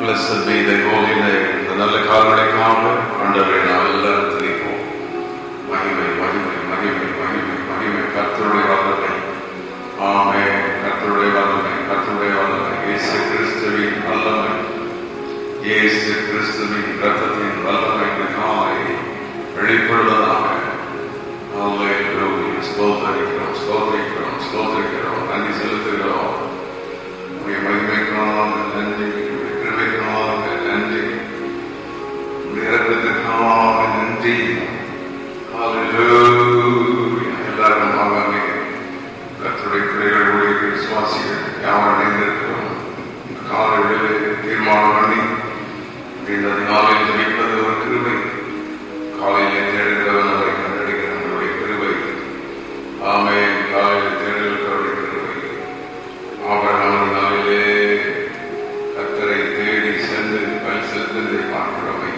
Blessed be the holy name. இந்த நல்ல காலங்களுக்காக ஆண்டவரை நாம் எல்லாரும் துதிப்போம். மகிமை மகிமை மகிமை மகிமை மகிமை கர்த்தருடைய வல்லமை. ஆமென். கர்த்தருடைய வல்லமை, கர்த்தருடைய வல்லமை. இயேசு கிறிஸ்துவின் வல்லமை, இயேசு கிறிஸ்துவின் இரத்தத்தின் வல்லமை இந்த காலை வெளிப்படுவதாக. அல்லேலூயா. ஸ்தோத்திரிக்கிறோம், ஸ்தோத்திரிக்கிறோம், ஸ்தோத்திரிக்கிறோம். நன்றி செலுத்துகிறோம். உம்முடைய மகிமைக்காக நன்றி, கிருபைக்காக நன்றி, உம்முடைய இரக்கத்திற்காக நன்றி. அல்லேலூயா. எல்லாரும் ஆமென். கர்த்தருடைய பிள்ளைகளுடைய விசுவாசிகள் யாவர் இணைந்திருக்கிறோம். இந்த காலையிலே தீர்மானம் பண்ணி இந்த நாளில் ஜெபிப்பது ஒரு கிருபை. காலையிலே தேடுகிறவன் அவரை கண்டடைகிற நம்மளுடைய கிருபை. ஆமென். காலையில் தேடுகிறவருடைய கிருபை. ஆபிரகாம் நாளிலே கர்த்தரை தேடி சென்று பல் செலுத்ததை பார்க்கிறவை.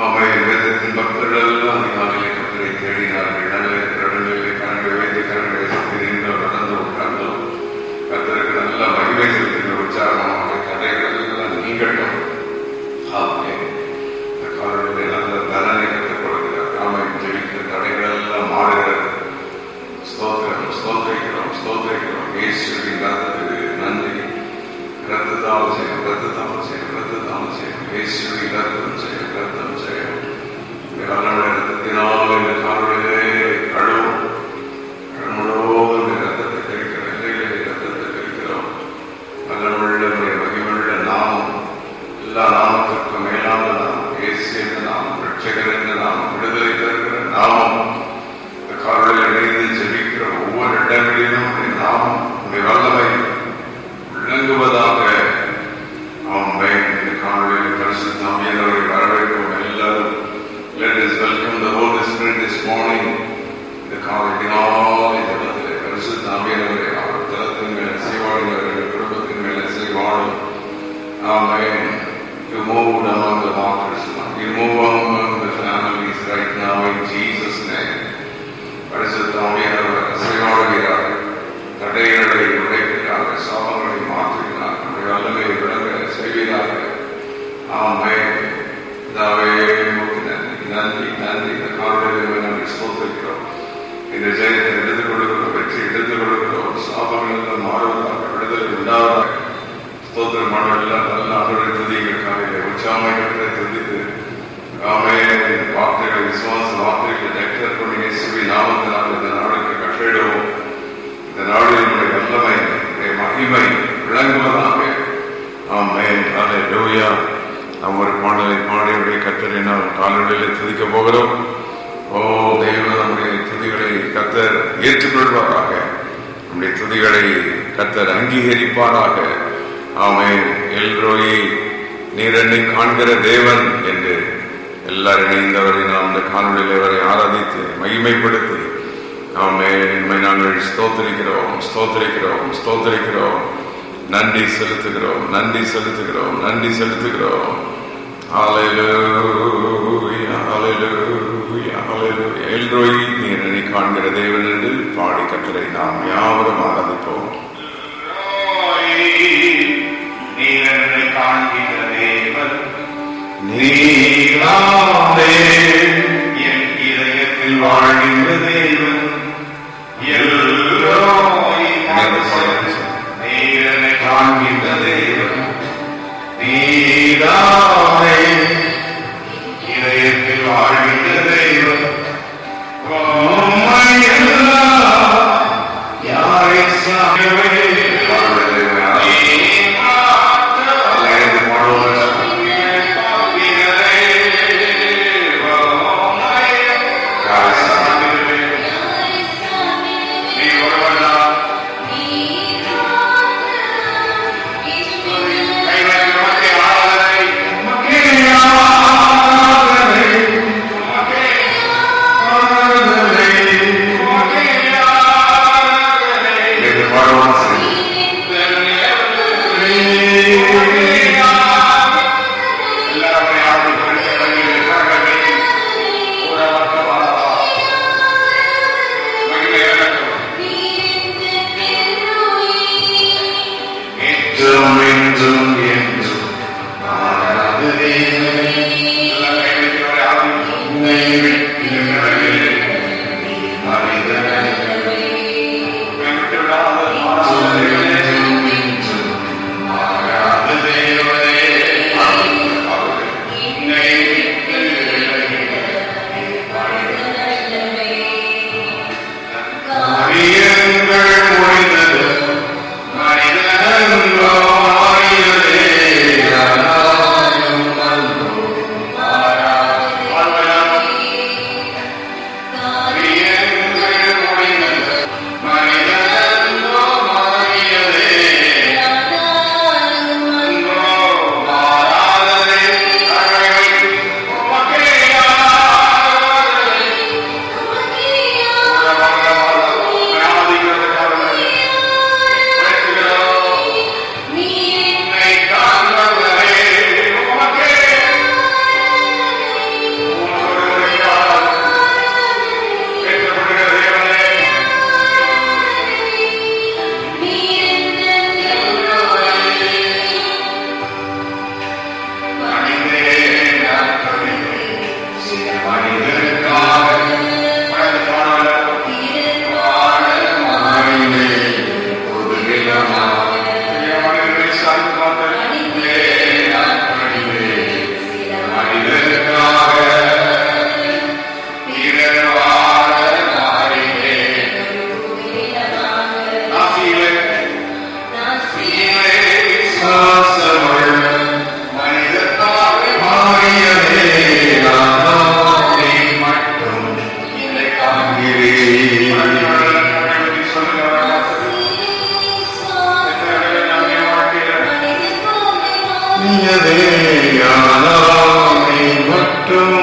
ஆமென். வேதத்தின் பக்தர்கள் எல்லாம் நாளிலே கர்த்தரை தேடினார்கள். நல்ல கடலிலே கரங்களை வைத்து கரங்களை சுற்றி நின்று நடந்து உட்கார்ந்தோ கர்த்தருக்கு நல்ல மகிமை செலுத்துகிற உற்சாகமாக கதைகள் எல்லாம் நீங்கட்டும். ஆமென். இந்த காலையிலே நல்ல பலனை கற்றுக் கொடுக்கிறார். ஆமென். ஜெபிக்கிற தடைகள் எல்லாம் மாறுகிறது. ஸ்தோத்திரம், ஸ்தோத்திரிக்கிறோம், ஸ்தோத்திரிக்கிறோம். இயேசுவின் ரத்தத்துக்கு நன்றி. ரத்தத்தால் செய்யும், ரத்தத்தால் செய்யும், ரத்தத்தால் செய்யும். இயேசுவின் ரத்தம் செய்யும், ரத்தம் செய்யும். நம்முடைய ரத்தத்தினால் இந்த காலையிலே கழுவும். முழுவதும் ரத்தத்தை தெரிக்கிறோம், எல்லையிலே ரத்தத்தை தெரிக்கிறோம். நல்ல மகிமுள்ள நாமம், எல்லா நாமத்திற்கும் மேலான நாமம் இயேசு என்ற நாமம், ரட்சகர் என்ற நாமம், விடுதலை தருகிற நாமம். இந்த காலையில் இணைந்து ஜெபிக்கிற ஒவ்வொரு இடங்களிலும் நாமம் உடைய வல்லமை விளங்குவதாக. ஆமென். இந்த காலையில் பரிசுத்த ஆவியானவரை வரவேற்போம். எல்லாரும் let us welcome the Holy Spirit this morning. இந்த காலையினால் இந்த இடத்திலே பரிசுத்த ஆவியானவரை அவர் தலத்தின் மேல் செய்வாடுங்கள், குடும்பத்தின் மேல் செய்வாடும். ஆமென். You move among the martyrs, you move among the families right now in Jesus' name. பரிசுத்த ஆவியானவர் செய்வாடுகிறார். தடைகளை உடைக்கிறார், சாபங்களை மாற்றுகிறார், நம்முடைய வல்லமையை விளங்க செய்கிறார்கள். ஆமென். பிதாவே, உமக்கு நன்றி, நன்றி, நன்றி. இந்த காலையிலே நன்றி ஸ்தோத்திரிக்கிறோம். இந்த ஜெயத்தை எடுத்துக் கொடுக்கிறோம், வெற்றி எடுத்துக் கொடுக்கிறோம். சாபங்கள் எல்லாம் மாறுவதாக, விடுதலை உண்டாவதாக. ஸ்தோத்திரமான எல்லாம் நல்ல அவருடைய துதிகள் காலையிலே உற்சாகத்தை துதித்து ஆமென். வார்த்தைகள், விசுவாச வார்த்தைகளை டெக்ளேர் பண்ணி இயேசுவின் நாமத்தினால் இந்த நாளுக்கு கட்டளையிடுவோம். இந்த நாளில் நம்முடைய வல்லமை, நம்முடைய மகிமை விளங்குவதாக. ஆமென். அல்லேலூயா. நாம் ஒரு பாடலை பாடியுடைய கர்த்தரை நாம் காலையிலே துதிக்க போகிறோம். ஓ தெய்வம், நம்முடைய துதிகளை கர்த்தர் ஏற்றுக்கொள்வாராக. நம்முடைய துதிகளை கர்த்தர் அங்கீகரிப்பாராக. ஆமென். எல்ரோயி, நீர் என்னை காண்கிற தேவன் என்று எல்லாரும் இணைந்தவரை நாம் இந்த காணொலியிலே வரை ஆராதித்து மகிமைப்படுத்தி ஆமென் உம்மை நாங்கள் ஸ்தோத்திரிக்கிறோம், ஸ்தோத்திரிக்கிறோம், ஸ்தோத்திரிக்கிறோம். நன்றி செலுத்துகிறோம், நன்றி செலுத்துகிறோம், நன்றி செலுத்துகிறோம். ஹல்லேலூயா, ஹல்லேலூயா, ஹல்லேலூயா. எல்ரோயி, நீர் என்னை காண்கிற தேவன் என்று பாடி கர்த்தரை நாம் யாவரும் ஆராதிப்போம். நீர் என்னை காண்கிற தேவன், நீராமே என் இதயத்தில் வாழ்கின்ற தேவன். எல்லோரை நீர் என்னை காண்கின்ற தேவன், நீராமே இதயத்தில் வாழ்கின்ற தேவன். யாரை சாகவே நீயதே யானாமை மற்றும்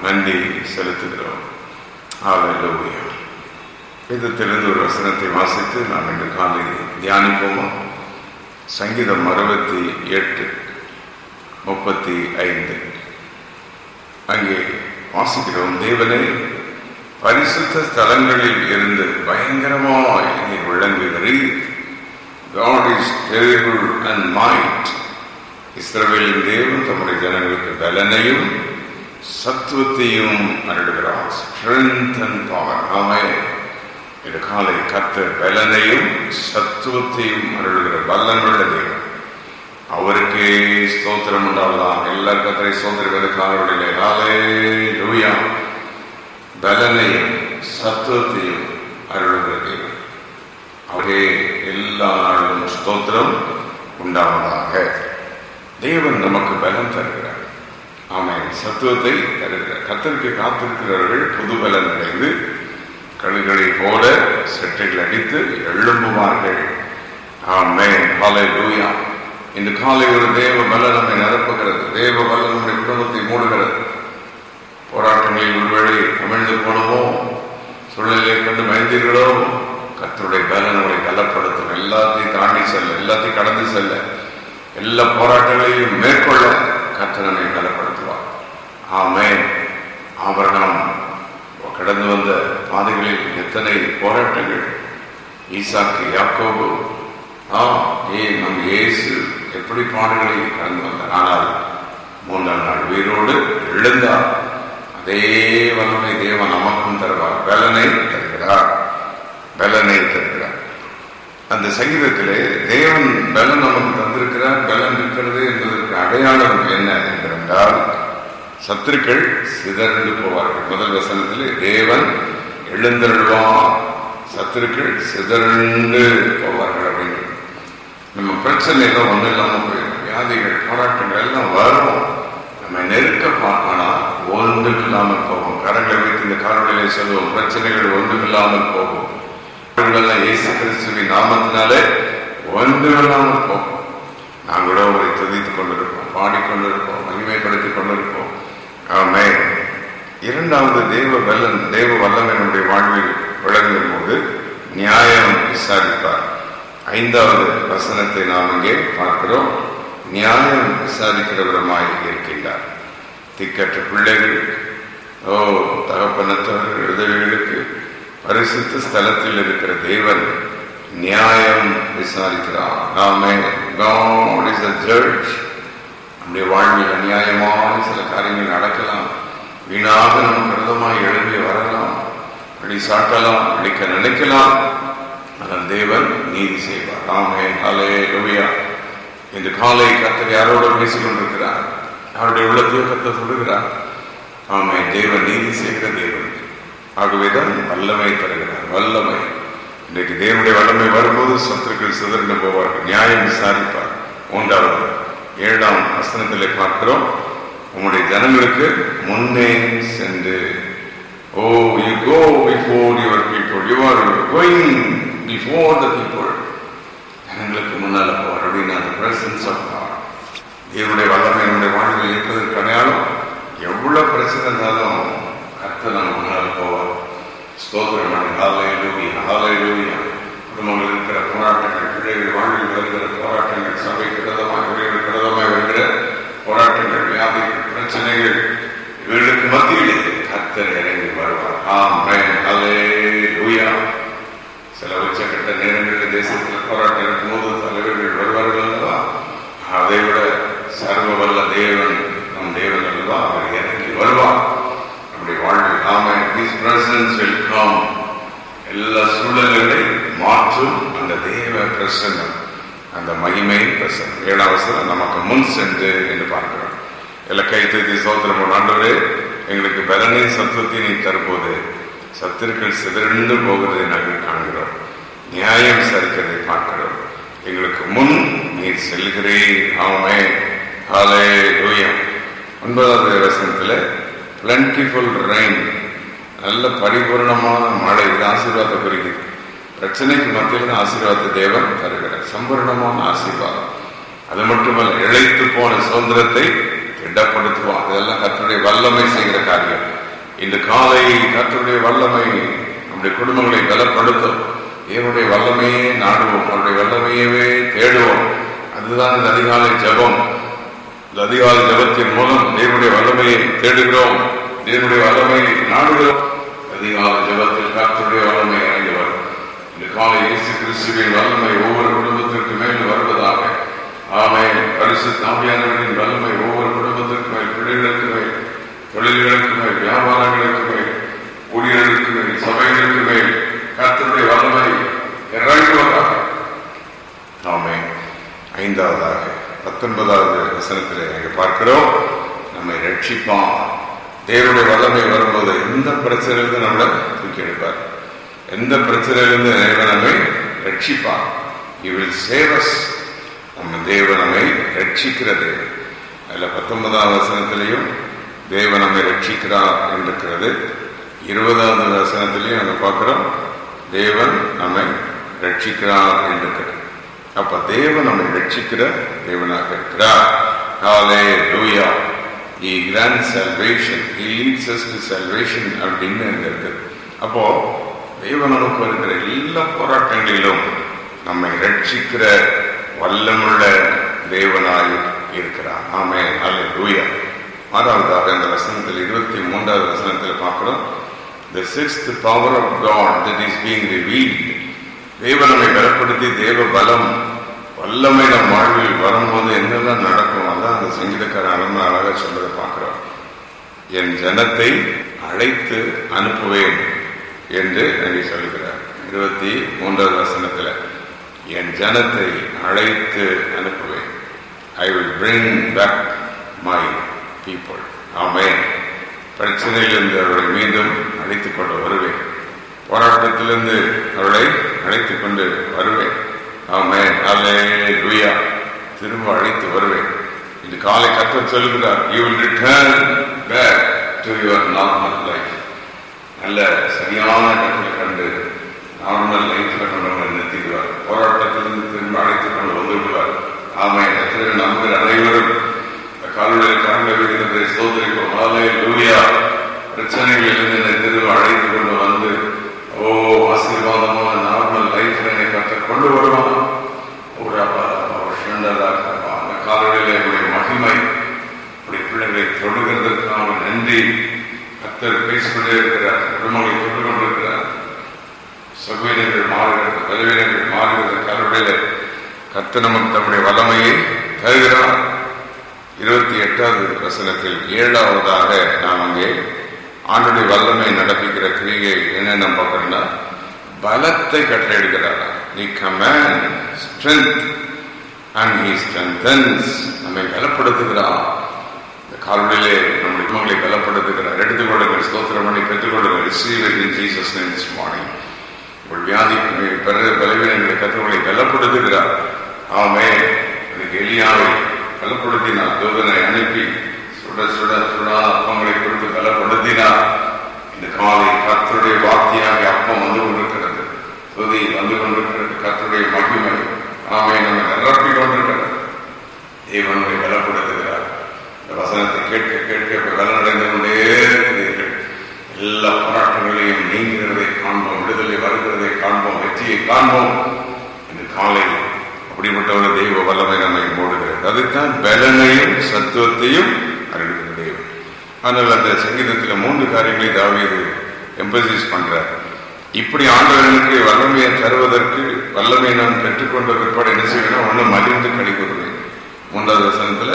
நன்றி செலுத்துகிறோம். ஹல்லேலூயா. வேதத்திலிருந்து ஒரு வசனத்தை வாசித்து நாம் இன்று காலை தியானிப்போமா? சங்கீதம் 68:35 அங்கே வாசிக்கிறோம். தேவனே, பரிசுத்த ஸ்தலங்களில் இருந்து பயங்கரமாய் நீர் விளங்குகிறீர். God is terrible and might. இஸ்ரவேலின் தேவன் தம்முடைய ஜனங்களுக்கு பலனையும் சத்துவத்தையும் அருளுகிறார். Strength and power. ஆமென். இந்த காலை கர்த்தர் பலனையும் சத்துவத்தையும் அருளுகிற வல்லமையுள்ள தேவன். அவருக்கே ஸ்தோத்திரம் உண்டாகலாம். எல்லா கர்த்தரை ஸ்தோத்திரிப்பது காலவழியிலே. ஹல்லேலூயா. பலனையும் சத்துவத்தையும் அருளுகிற தேவன். அவரே எல்லா நாளும் ஸ்தோத்திரம் உண்டாவதாக. தேவன் நமக்கு பலம் தருகிறார். ஆமென். சத்துவத்தை தருகிறார். கர்த்தருக்கு காத்திருக்கிறவர்கள் புது பலன் அடைந்து கழுகளை போல செட்டைகள் அடித்து எழும்புவார்கள். ஆமென். ஹல்லேலூயா. இந்த காலை ஒரு தேவ பலன் நம்மை நிரப்புகிறது. தேவ பலன் நம்முடைய குடும்பத்தை மூடுகிறது. போராட்டங்களில் ஒருவேளை அமிழ்ந்து போனமோ, சூழ்நிலையை கண்டு பயந்தீர்களோ, கர்த்தருடைய பலன் நம்மை பலப்படுத்தும். எல்லாத்தையும் தாண்டி செல்ல, எல்லாத்தையும் கடந்து செல்ல, எல்லா போராட்டங்களையும் மேற்கொள்ள கர்த்தர் நம்மை பலப்படுத்துவார். ஆமென். ஆபிரகாம் கடந்து வந்த பாதைகளில் எத்தனை போராட்டங்கள். ஈசாக்கு, யாக்கோபு, நம் இயேசு எப்படி பாடுகளை கடந்து வந்தார். ஆனால் 3ஆம் நாள் உயிரோடு எழுந்தார். அதே வல்லமை தேவன் நமக்கும் தருவார். பலனை தருகிறார். பலனை தருகிறார். அந்த சங்கீதத்திலே தேவன் பலன் நமக்கு தந்திருக்கிறார். பலன் இருக்கிறது என்பதற்கு அடையாளம் என்ன என்றால், சத்துருக்கள் சிதறந்து போவார்கள். முதல் வசனத்திலே தேவன் எழுந்தருள்வார், சத்துருக்கள் சிதறந்து போவார்கள் அப்படின்னு. நம்ம பிரச்சனை எல்லாம் ஒன்றும் இல்லாமல் போயிடும். வியாதிகள், போராட்டங்கள் எல்லாம் வரும். நம்ம நெருக்க பார்க்கணும், ஒன்றும் இல்லாமல் போகும். கரங்களை வைத்து இந்த காரணங்களை சொல்லுவோம், பிரச்சனைகள் ஒன்றும் இல்லாமல் போகும். இயேசு கிறிஸ்துவின் நாமத்தினாலே ஒன்றும் இல்லாமல் போகும். நாங்களோ அவரை துதித்துக் கொண்டிருப்போம், பாடிக்கொண்டிருப்போம், மகிமைப்படுத்திக் கொண்டிருப்போம். ஆமென். இரண்டாவது தேவ பலன், தேவ வல்லமை நம்முடைய வாழ்வில் விளங்கும் போது நியாயம் விசாரிப்பார். 5வது வசனத்தை நாம் இங்கே பார்க்கிறோம். நியாயம் விசாரிக்கிறவருமாய் இருக்கின்றார். திக்கற்ற பிள்ளைகள், தகப்பனத்தவர்கள், விதவைகளுக்கு பரிசுத்த ஸ்தலத்தில் இருக்கிற தேவன் நியாயம் விசாரிக்கிறார். ஆமென். God is a judge. நம்முடைய வாழ்வில் அநியாயமான சில காரியங்கள் நடக்கலாம். வீணாக நம்ம கிருதமாய் எழும்பி வரலாம், அடி சாட்டலாம், அடிக்க நினைக்கலாம். ஆனால் தேவன் நீதி செய்வார். ஆமென். ஹல்லேலூயா. இந்த காலை கர்த்தர் யாரோடு பேசிக் கொண்டிருக்கிறார்? அவருடைய உள்ளத்தையும் கர்த்தர் சொல்லுகிறார். ஆமென். தேவன் நீதி செய்கிற தேவன். ஆகவேதான் வல்லமை தருகிறார். வல்லமை. இன்றைக்கு தேவனுடைய வல்லமை வரும்போது சத்துருக்கள் சிதறந்து போவார்கள். நியாயம் விசாரிப்பார். 3வது 7ஆம் வசனத்திலே பார்க்கிறோம். உம்முடைய ஜனங்களுக்கு முன்னே சென்று, you go before your people, you are going before the people. ஜனங்களுக்கு முன்னால போவார் அப்படின்னு அந்த பிரசன்ஸ் ஆஃப் காட். தேவனுடைய வல்லமை நம்முடைய வாழ்வில் இருப்பதற்கு அடையாளம். எவ்வளவு பிரச்சனை இருந்தாலும் கர்த்தர் நம்ம முன்னால போவார். ஸ்தோத்திரம். ஹல்லேலூயா. ஹல்லேலூயா. குடும்பங்கள் இருக்கிற போராட்டங்கள், பிள்ளைகள் வாழ்வில் வருகிற போராட்டங்கள், சபைக்கு விரோதமாய் வருகிற போராட்டங்கள், வியாதிகள், பிரச்சனைகள், இவர்களுக்கு மத்தியில் கர்த்தர் இறங்கி வருவார். ஆமென். ஹல்லேலூயா. சில உச்சக்கட்ட நேரங்களில் தேசத்தில் போராட்டம் இருக்கும்போது தலைவர்கள் வருவார்கள் அல்லவா? அதை விட சர்வ வல்ல தேவன், நம் தேவன் அல்லவா, அவர் இறங்கி வருவார் நம்முடைய வாழ்வில். ஆமென். presence will come. எல்லா சூழல்களை மாற்றும் அந்த தேவ பிரசன்னம், அந்த மகிமை பிரசன்னம். 7ஆம் வசனம், நமக்கு முன் சென்று என்று பார்க்கிறோம். எல்லாம் கை தூக்கி ஸ்தோத்திரம். ஆண்டவரே, எங்களுக்கு பலனை சத்துவத்தை நீ தரும்போது சத்துருக்கள் சிதறந்து போவதை நாங்கள் காண்கிறோம், நியாயம் விசாரிக்கிறதை பார்க்கிறோம். எங்களுக்கு முன் நீர் செல்கிறீர். ஆமென், ஹல்லேலூயா. 9வது வசனத்துல plentiful rain, நல்ல பரிபூர்ணமான மழை, இது ஆசீர்வாதத்தை குறிக்குது. பிரச்சனைக்கு மத்தியில் ஆசீர்வாதத்தை தேவன் தருகிறார், சம்பூர்ணமான ஆசீர்வாதம். அது மட்டுமல்ல, இழைத்து போன சுதந்திரத்தை திடப்படுத்துவோம். அதெல்லாம் கர்த்தருடைய வல்லமை செய்கிற காரியம். இந்த காலை கர்த்தருடைய வல்லமை நம்முடைய குடும்பங்களை பலப்படுத்தும். தேவனுடைய வல்லமையே நாடுவோம், அவருடைய வல்லமையவே தேடுவோம். அதுதான் இந்த அதிகாலை ஜெபம். இந்த அதிகாலை ஜெபத்தின் மூலம் தேவனுடைய வல்லமையை தேடுகிறோம், தேவனுடைய வல்லமையை நாடுகிறோம். அதிகாலை ஜெபத்தில் கர்த்தருடைய வல்லமை இறங்கி வரும். இந்த காலை இயேசு கிறிஸ்துவின் வல்லமை ஒவ்வொரு குடும்பத்திற்கு மேல் வருவதாக. ஆமென். பரிசுத்த ஆவியானவரின் வல்லமை ஒவ்வொரு குடும்பத்திற்கு மேல், பிள்ளைகளுக்கு மேல், தொழில்களுக்கு மேல், வியாபாரங்களுக்கு மேல், ஊழியர்களுக்கு மேல், சபைகளுக்கு மேல் கர்த்தருடைய வல்லமை இறங்குவதாக. ஆமென். 5வதாக 19வது வசனத்திலே அங்கே பார்க்கிறோம், நம்மை ரட்சிப்பான். தேவனுடைய வல்லமை வரும்போது எந்த பிரச்சனையிலிருந்து நம்மளை தூக்கி எடுப்பார், எந்த பிரச்சனையிலிருந்து தேவன் நம்மை ரட்சிப்பார். He will save us. நம்ம தேவன் நம்மை ரட்சிக்கிற தேவன். அதில் 19வது வசனத்திலையும் தேவன் நம்மை ரட்சிக்கிறார் என்றிருக்கிறது. 20வது வசனத்திலையும் நம்ம பார்க்கிறோம், தேவன் நம்மை ரட்சிக்கிறார் என்றிருக்கிறது. அப்ப தேவன் நம்மை ரட்சிக்கிற தேவனாக இருக்கிறார். ஹல்லேலூயா. He grants salvation. He leads us to salvation அப்படின்னு இருக்குது. அப்போ தேவன் நமக்கு இருக்கிற எல்லா போராட்டங்களிலும் நம்மை ரட்சிக்கிற வல்லமுள்ள தேவனாய் இருக்கிறார். ஆமென், ஹல்லேலூயா. 6வதாக இந்த வசனத்தில் 23வது வசனத்தில் பார்க்கிறோம், the sixth power of God that is being revealed. தேவன் நம்மை பலப்படுத்தி தேவ பலம் வல்லமை நம் வாழ்வில் வரும்போது என்னெல்லாம் நடக்கும், அதான் அந்த சங்கீதக்காரன் அழகா சொல்றதை பார்க்கிறோம். என் ஜனத்தை அழைத்து அனுப்புவேன் என்று அங்கே சொல்லுகிறார். 23வது வசனத்துல என் ஜனத்தை அழைத்து அனுப்புவேன். I will bring back my people. ஆமென். பிரச்சனையிலிருந்து அவர்களை மீண்டும் அழைத்துக் கொண்டு வருவேன், போராட்டத்திலிருந்து அவர்களை அழைத்துக் கொண்டு வருவேன். ஆமென், ஹல்லேலூயா. திரும்ப அழைத்து வருவேன். இந்த காலை கர்த்தர் சொல்லுகிறார், you will return back to your normal life. நல்ல சரியான கட்டளை கண்டு நார்மல் லைஃப்ல கொண்டு நிறுத்திடுவார். போராட்டத்திலிருந்து திரும்ப அழைத்துக் கொண்டு வந்து விடுவார். ஆமென். எத்தனை நம்புகிற அனைவரும் காலுடைய கரங்களை விடுகிறதை சோதரிப்போம். ஹல்லேலூயா. பிரச்சனைகளிலிருந்து என்னை திரும்ப அழைத்து கொண்டு வந்து ஆசீர்வாதமான நார்மல் லைஃப்ல என்னை கற்றுக் கொண்டு வருவான். அந்த காலையில என்னுடைய மகிமை அப்படி பிள்ளைகளை தொடுகிறதுக்கான நன்றி. கர்த்தர் பேசிக்கொண்டே இருக்கிறார், குடும்பங்களை தொட்டு கொண்டிருக்கிறார். சகோதரர்கள் மாறுகிறது, பலவீனங்கள் மாறுகிறது. காலையில கர்த்தர் நமக்கு தம்முடைய வல்லமையை தருகிறார். 28வது வசனத்தில் 7வதாக நாம் அங்கே ஆண்டுடைய வல்லமை நடப்பிக்கிற கிரியை என்ன பார்க்கிறோம்னா, பலத்தை கட்டளையிடுகிறார். He commands strength and he strengthens. நம்மை பலப்படுத்துகிறார். இந்த காலையிலே நம்முடைய குடும்பங்களை பலப்படுத்துகிறார். எடுத்துக்கொள்ளுங்கள், ஸ்தோத்திரம் பண்ணி பெற்றுக்கொள்ளுங்கள். Receive it in Jesus' name this morning. உங்கள் வியாதிக்கு பலவீனங்களை கற்றுக்கொள்ள பலப்படுத்துகிறார். ஆமென். எனக்கு எலியாவை பலப்படுத்தினார். தூதனை அனுப்பி சுட சுட சுடா அப்பங்களை கொடுத்து பலப்படுத்தினார். இந்த காலை கர்த்தருடைய வார்த்தையாக அப்பம் வந்து கொண்டிருக்கிறது, துதி வந்து கொண்டிருக்கிறது. கர்த்தருடைய மகிமை ஆமென் நம்மை நிரப்பி கொண்டிருக்கிறது. தேவனை பலப்படுத்துகிறார். இந்த வசனத்தை கேட்க கேட்க பலனடைந்து கொண்டே இருக்கிறீர்கள். எல்லா போராட்டங்களையும் நீங்கிறதை காண்போம், விடுதலை வருகிறதை காண்போம், வெற்றியை காண்போம். இந்த காலை அப்படிப்பட்ட ஒரு தெய்வ வல்லமை நம்மை மூடுகிறது. அதுதான் பலனையும் சத்துவத்தையும் அறிவிக்கிற தெய்வம். ஆனால் அந்த சங்கீதத்தில் 3 காரியங்களை தாவீது எம்பசைஸ் பண்றார். இப்படி ஆண்டவர்களுக்கு வல்லமையை தருவதற்கு வல்லமையை நான் பெற்றுக்கொண்ட பிற்பாடு என்ன செய்யணும்? ஒண்ணு மகிழ்ந்து கழிவுறுவேன். 3வது வசனத்துல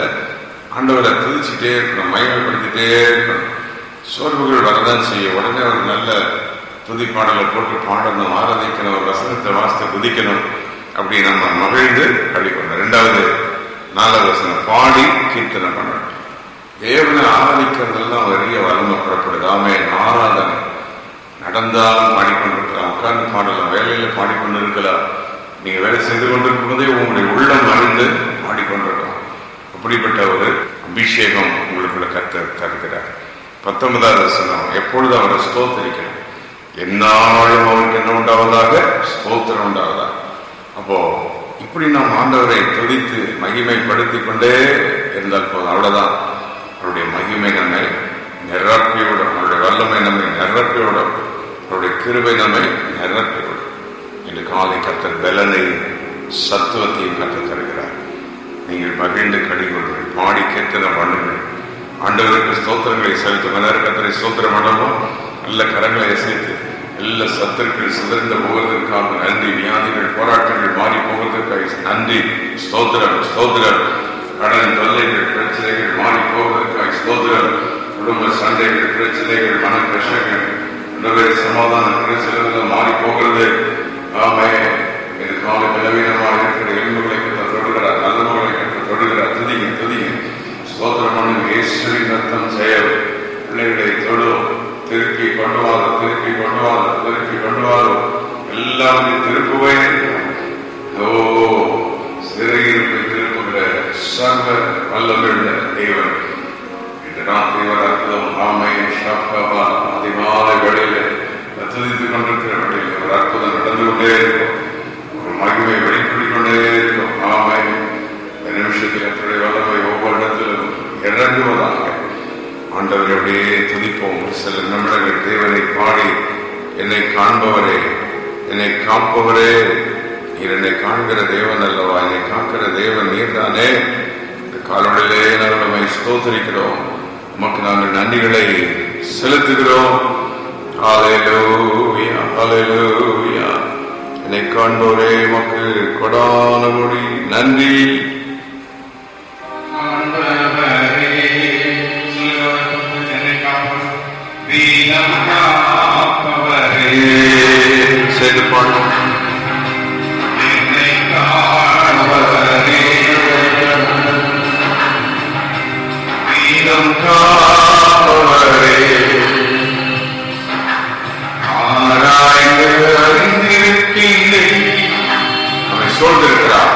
ஆண்டவரை துதிச்சுட்டே இருக்கணும், மகிமைப்படுத்திட்டே இருக்கணும். சோர்வுகள் வரதான் செய்யும். உடனே ஒரு நல்ல துதி பாடலை போட்டு பாடணும், ஆராதிக்கணும், ஒரு வசனத்தை வாசித்து குதிக்கணும், அப்படி நம்ம மகிழ்ந்து கழிக்கணும். 2வது 4வது வசனம், பாடி கீர்த்தனை பண்ணணும். தேவனை ஆராதிக்கிறதெல்லாம் பெரிய வளமை புறப்படுது. ஆராதனை நடந்தாலும் பாடிக்கொண்டிருக்கலாம், உட்கார்ந்து பாடலாம், வேலையில பாடிக்கொண்டு இருக்கலாம், நீங்க வேலை செய்து கொண்டிருக்கும் போதே உங்களுடைய உள்ளம் அறிந்து பாடிக்கொண்டிருக்கலாம். அப்படிப்பட்ட ஒரு அபிஷேகம் உங்களுக்குள்ள தருகிறார். 19வது வசனம், எப்பொழுது அவரை ஸ்தோத்திரிக்கணும், எந்நாளும் அவருக்கு என்ன உண்டாவதாக, ஸ்தோத்திரம் உண்டாவதாக. அப்போ இப்படி நாம் ஆண்டவரை துதித்து மகிமைப்படுத்திக் கொண்டே இருந்தால் போதும். அவ்வளவுதான். அவருடைய மகிமை நம்மை நிரப்பிவிடும், அவருடைய வல்லமை நம்மை நிரப்பிவிடும், அவருடைய கிருபை நம்மை நிரப்பிவிடும். இன்று காலை கர்த்தர் பலனை சத்துவத்தையும் கற்றுத் தருகிறார். நீங்கள் மகிழ்ந்து கடிகொள்ளுங்கள், பாடி கீர்த்தனை பண்ணுங்கள், ஆண்டவருக்கு ஸ்தோத்திரங்களை செலுத்தும். கர்த்தரை ஸ்தோத்திரம் பண்ணவும், நல்ல கரங்களை அசைத்து எல்லா சத்துருக்கள் சிதறந்து போவதற்காக நன்றி, வியாதிகள் போராட்டங்கள் மாறி போவதற்காக நன்றி, ஸ்தோத்திரம் ஸ்தோத்திரம். கடன் தொல்லைகள் பிரச்சனைகள் மாறி போவதற்காக ஸ்தோத்திரம். குடும்ப சண்டைகள் பிரச்சனைகள் மன கஷ்டங்கள் சமாதான பிரச்சனைகள் மாறி போகிறது. இது காலை பலவீனமாக இருக்கிற எலும்புகளை தொடுகிறார், நல்லவர்களை தொடுகிறார். துதிங்க துதிங்க, ஸ்தோத்திரம் பண்ணுங்க. இயேசுவின் ரத்தம் செயல் பிள்ளைகளை தொடும், திருப்பி கொண்டுவாரும், திருப்பி கொண்டுவாரும், திருப்பி கொண்டுவாரும், எல்லாமே திருப்புவேன். சிறையிருப்பை திருப்புகிற சர்வ வல்லமையுள்ள தேவன் இன்று ராத்திரி வர அற்புதம். அதிமாலை வேளையில துதித்துக் கொண்டிருக்கிற வேளையில் ஒரு அற்புதம் நடந்து கொண்டே இருக்கும், ஒரு மகிமை வெளிப்பட்டுக் கொண்டே இருக்கும். நிமிஷத்தில் அத்துடைய வல்லமை ஒவ்வொரு இடத்திலும் இறங்குவதாக. ஆண்டவரை அப்படியே துதிப்போம். சில நிமிடங்கள் தேவனை பாடி, என்னை காண்பவரே, என்னை காப்பவரே, நீர் என்னை காண்கிற தேவன் அல்லவா, என்னை காக்கிற தேவன் நீர்தானே. இந்த காலொடையிலே நாங்கள் நம்மை ஸ்தோத்திரிக்கிறோம், உமக்கு நாங்கள் நன்றிகளை செலுத்துகிறோம். ஹல்லேலூயா ஹல்லேலூயா. என்னை காண்பவரே, உமக்கு கொடான கோடி நன்றி. செய்து பாடும் ஆராய்ந்து அறிந்திருக்கின்றேன். அவனை சோர்ந்திருக்கிறார்.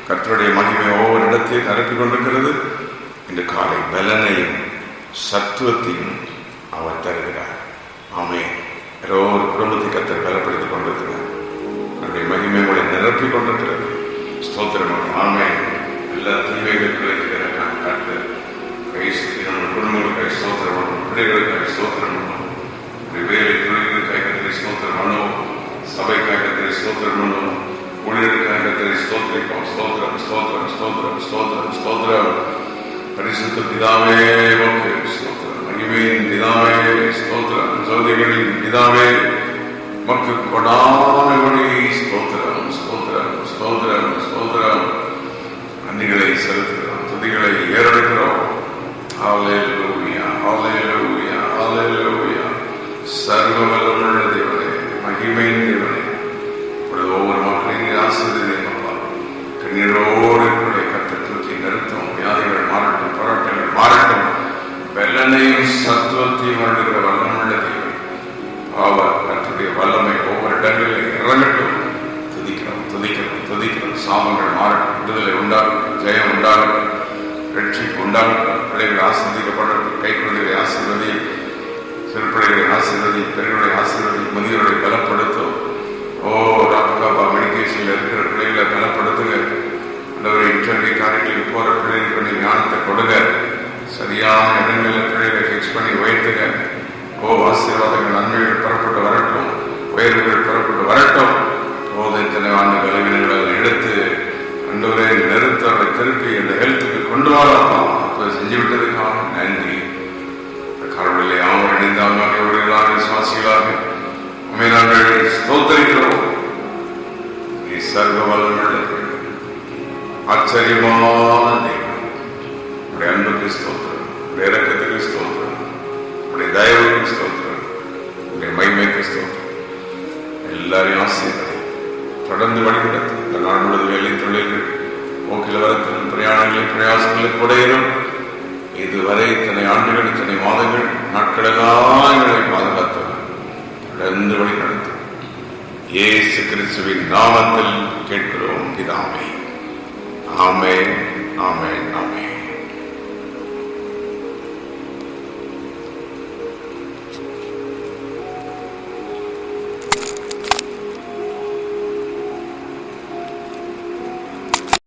கர்த்தருடைய மகிமை ஒவ்வொரு இடத்தையும் நிரப்பிக் கொண்டிருக்கிறது. இந்த காலை பலனையும் சத்துவத்தையும் அவர் தருகிறார். ஆமென். ஒரு குடும்பத்தை கர்த்தர் பலப்படுத்திக் கொண்டிருக்கிறார். அவருடைய மகிமை உங்களை நிரப்பிக் கொண்டிருக்கிறது. ஸ்தோத்திரம். ஆமென். எல்லாத்தையும் ஸ்தோத்திரம் ஸ்தோத்திரம் ஸ்தோத்திரம் ஸ்தோத்திரம். பரிசுத்த பிதாவே உமக்கு ஸ்தோத்திரம். மகிமையின் பிதாவே ஸ்தோத்திரம். ஜோதிகளின் பிதாவே உமக்கு கொடானபடி ஸ்தோத்திரம் ஸ்தோத்திரம் ஸ்தோத்திரம் ஸ்தோத்திரம். நன்றிகளை செலுத்துகிறோம், துதிகளை ஏறெடுக்கிறோம். ஹல்லேலூயா ஹல்லேலூயா ஹல்லேலூயா. சர்வ வல்லமையுள்ள தேவனே, மகிமையின் தேவனே, ஒவ்வொரு மக்களையும் ஆசீர்வதிப்பா. கண்ணீரோடு கூட கர்த்தர் தூக்கி நிறுத்தும். வியாதிகள் மாறட்டும், போராட்டங்கள் மாறட்டும். வெள்ளனையும் சத்துவத்தையும் வருடுகிற வல்லமுள்ள தேவன் அவர் கர்த்தருடைய வல்லமை ஒவ்வொரு இடங்களில் இறங்கட்டும். துதிக்கிறோம் துதிக்கிறோம் துதிக்கிறோம். சாபங்கள் மாறட்டும், விடுதலை உண்டாகும், ஜெயம் உண்டாகும், வெற்றிக்கு உண்டாகும். பிள்ளைகள் ஆசீர்வதிக்கப்படட்டும். கை குழந்தைகளை ஆசீர்வதி, சிறுபிள்ளைகளை ஆசீர்வதி, பெண்களுடைய ஆசீர்வதி, முதியோரை பலப்படுத்தும். ராப்பா மெடிக்கேஷன்ல இருக்கிற பிள்ளைகளை பலப்படுத்துங்க. இன்டர்வியூ காரியங்களுக்கு போற பிள்ளைகளுக்கு கொஞ்சம் ஞானத்தை கொடுங்க. சரியான இடங்களில் பிள்ளைகளை ஃபிக்ஸ் பண்ணி உயர்த்துங்க. ஆசீர்வாதங்கள் நன்மைகள் பெறப்பட்டு வரட்டும், உயர்வுகள் பெறப்பட்டு வரட்டும். இத்தனை ஆண்டு விளைவினங்களை எடுத்து அன்றுவரை நிறுத்த அவரை திருப்பி அந்த ஹெல்த்துக்கு கொண்டு வரலாம். அப்ப செஞ்சு விட்டதுக்காக நன்றி. கடவுளை அவர் இணைந்தாங்க விசுவாசிகளாக உண்மை நாங்கள் ஸ்தோத்தரிக்கிறோம். நீ சர்வ வல்லமுள்ள ஆச்சரியமான தேவன். உடைய அன்புக்கு ஸ்தோத்திரம், உடைய இரக்கத்துக்கு ஸ்தோத்திரம், உடைய தயவுக்கு ஸ்தோத்திரம், உடைய மகிமைக்கு ஸ்தோத்திரம். எல்லாரையும் ஆசீர்வதி, தொடர்ந்து வழிநடத்து. இந்த நாள் முழுவதும் வேலை தொழில்கள், போக்கில் வரத்திலும் பிரயாணங்களின் பிரயாசங்களில் குடையிலும் இதுவரை இத்தனை ஆண்டுகள், இத்தனை மாதங்கள், நாட்களெல்லாம் எங்களை பாதுகாத்தவர். தொடர்ந்து வழிநடத்து. இயேசு கிறிஸ்துவின் நாமத்தில் கேட்கிறோம் பிதாவே. ஆமென் ஆமென்.